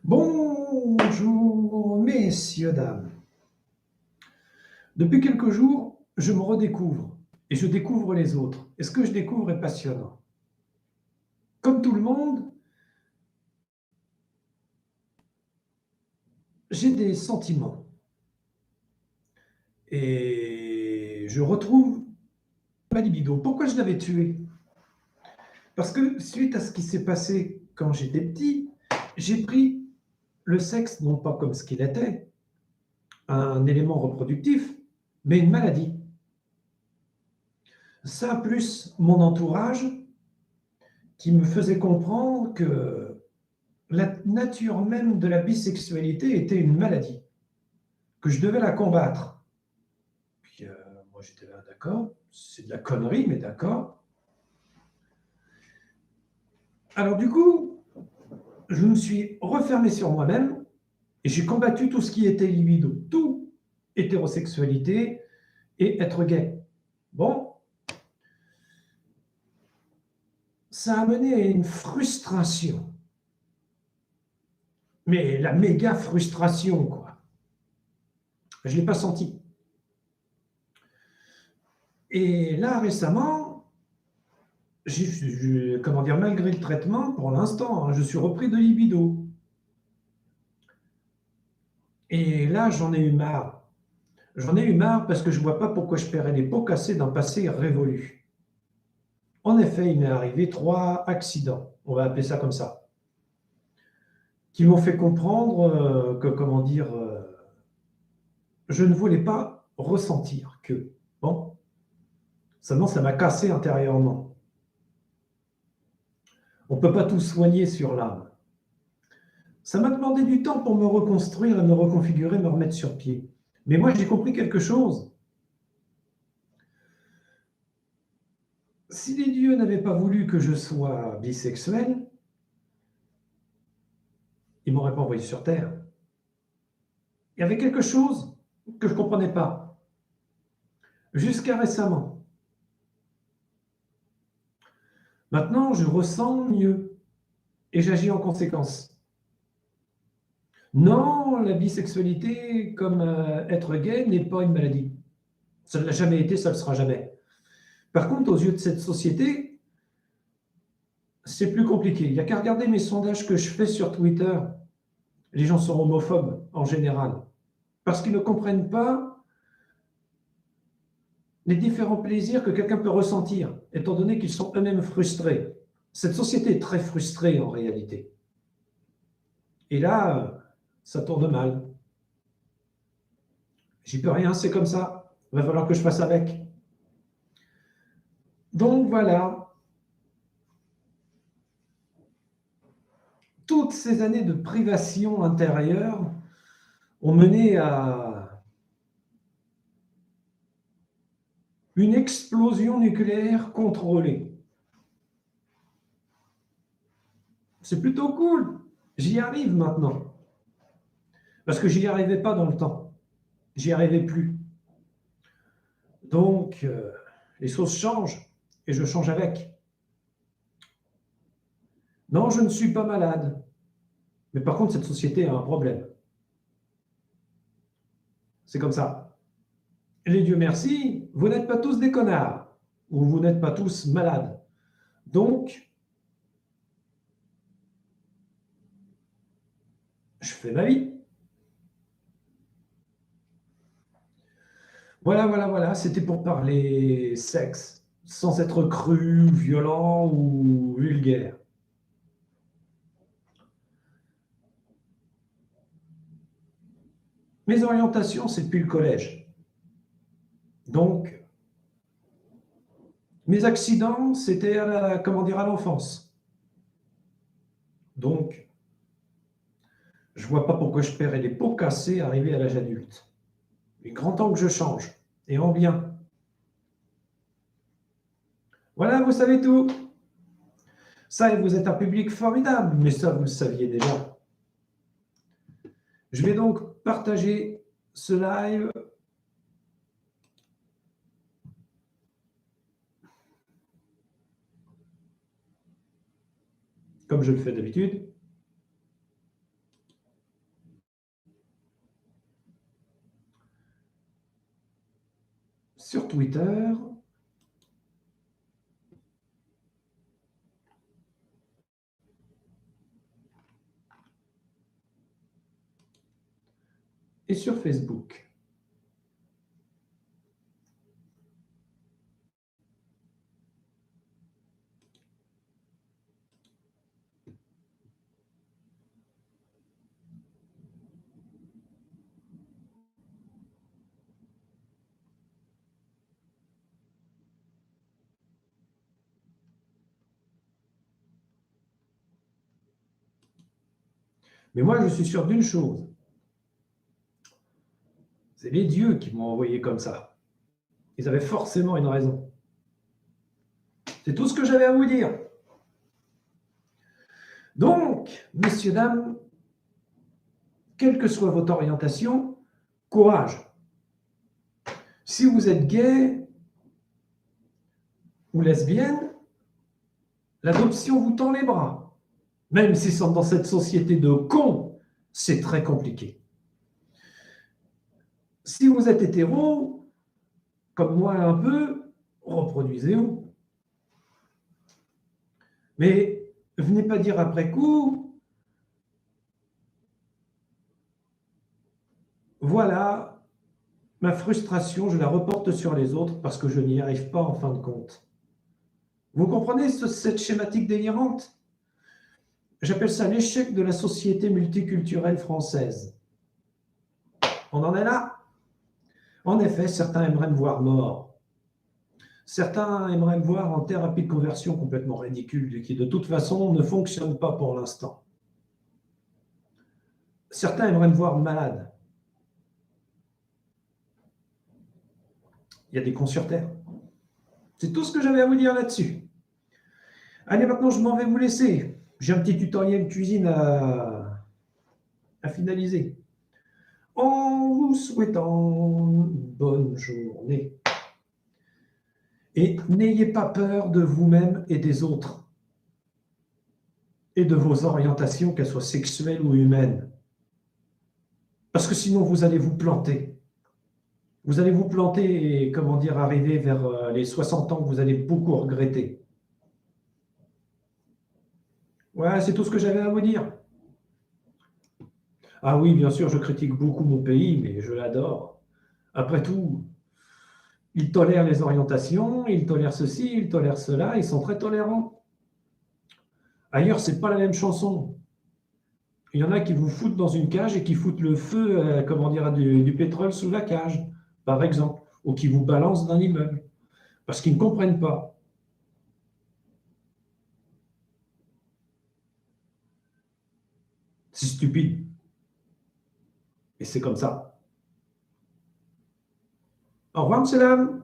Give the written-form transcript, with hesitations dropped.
Bonjour, messieurs, dames. Depuis quelques jours, je me redécouvre et je découvre les autres. Et ce que je découvre est passionnant. Comme tout le monde, j'ai des sentiments et je retrouve ma libido. Pourquoi je l'avais tué? Parce que suite à ce qui s'est passé quand j'étais petit, j'ai pris le sexe non pas comme ce qu'il était, un élément reproductif, mais une maladie. Ça, plus mon entourage qui me faisait comprendre que la nature même de la bisexualité était une maladie, que je devais la combattre. Puis moi j'étais là, d'accord, c'est de la connerie, mais d'accord. Alors du coup, je me suis refermé sur moi-même et j'ai combattu tout ce qui était libido, tout hétérosexualité et être gay. Bon, ça a mené à une frustration, mais la méga frustration, quoi. Je ne l'ai pas senti. Et là, récemment, comment dire, malgré le traitement, pour l'instant, hein, je suis repris de libido. Et là, j'en ai eu marre. J'en ai eu marre parce que je ne vois pas pourquoi je paierais les pots cassés d'un passé révolu. En effet, il m'est arrivé 3 accidents, on va appeler ça comme ça, qui m'ont fait comprendre que, comment dire, je ne voulais pas ressentir que. Bon, seulement ça m'a cassé intérieurement. On ne peut pas tout soigner sur l'âme. Ça m'a demandé du temps pour me reconstruire et me reconfigurer, me remettre sur pied. Mais moi, j'ai compris quelque chose. Si les dieux n'avaient pas voulu que je sois bisexuel, ils ne m'auraient pas envoyé sur Terre. Il y avait quelque chose que je ne comprenais pas, jusqu'à récemment. Maintenant, je ressens mieux et j'agis en conséquence. Non, la bisexualité, comme être gay, n'est pas une maladie. Ça ne l'a jamais été, ça ne le sera jamais. Par contre, aux yeux de cette société, c'est plus compliqué. Il n'y a qu'à regarder mes sondages que je fais sur Twitter. Les gens sont homophobes en général, parce qu'ils ne comprennent pas les différents plaisirs que quelqu'un peut ressentir, étant donné qu'ils sont eux-mêmes frustrés. Cette société est très frustrée en réalité. Et là, ça tourne mal. J'y peux rien, c'est comme ça. Il va falloir que je fasse avec. Donc voilà, toutes ces années de privation intérieure ont mené à une explosion nucléaire contrôlée. C'est plutôt cool. J'y arrive maintenant. Parce que j'y arrivais pas dans le temps. J'y arrivais plus. Donc, les choses changent et je change avec. Non, je ne suis pas malade. Mais par contre, cette société a un problème. C'est comme ça. Les dieux merci, vous n'êtes pas tous des connards. Ou vous n'êtes pas tous malades. Donc, je fais ma vie. Voilà, voilà, voilà. C'était pour parler sexe, sans être cru, violent ou vulgaire. Mes orientations, c'est depuis le collège. Donc, mes accidents, c'était comment dire, à l'enfance. Donc, je ne vois pas pourquoi je paierais les pots cassés arrivé à l'âge adulte. Il est grand temps que je change, et en bien. Voilà, vous savez tout. Ça, et vous êtes un public formidable, mais ça, vous le saviez déjà. Je vais donc partager ce live comme je le fais d'habitude. Twitter. Et sur Facebook. Mais moi, je suis sûr d'une chose. C'est les dieux qui m'ont envoyé comme ça. Ils avaient forcément une raison. C'est tout ce que j'avais à vous dire. Donc, messieurs, dames, quelle que soit votre orientation, courage. Si vous êtes gay ou lesbienne, l'adoption vous tend les bras. Même si dans cette société de cons, c'est très compliqué. Si vous êtes hétéro, comme moi un peu, reproduisez-vous. Mais venez pas dire après coup, voilà, ma frustration, je la reporte sur les autres parce que je n'y arrive pas en fin de compte. Vous comprenez cette schématique délirante? J'appelle ça l'échec de la société multiculturelle française. On en est là? En effet, certains aimeraient me voir mort. Certains aimeraient me voir en thérapie de conversion complètement ridicule, qui de toute façon ne fonctionne pas pour l'instant. Certains aimeraient me voir malade. Il y a des cons sur terre. C'est tout ce que j'avais à vous dire là-dessus. Allez, maintenant, je m'en vais vous laisser. J'ai un petit tutoriel cuisine à finaliser. En vous souhaitant une bonne journée. Et n'ayez pas peur de vous-même et des autres. Et de vos orientations, qu'elles soient sexuelles ou humaines. Parce que sinon, vous allez vous planter. Vous allez vous planter et, comment dire, arriver vers les 60 ans que vous allez beaucoup regretter. Ouais, c'est tout ce que j'avais à vous dire. Ah oui, bien sûr, je critique beaucoup mon pays, mais je l'adore. Après tout, ils tolèrent les orientations, ils tolèrent ceci, ils tolèrent cela, ils sont très tolérants. Ailleurs, c'est pas la même chanson. Il y en a qui vous foutent dans une cage et qui foutent le feu, comment dire, du pétrole sous la cage, par exemple, ou qui vous balancent d'un immeuble, parce qu'ils ne comprennent pas. C'est stupide. Et c'est comme ça. Au revoir, monsieur, dame.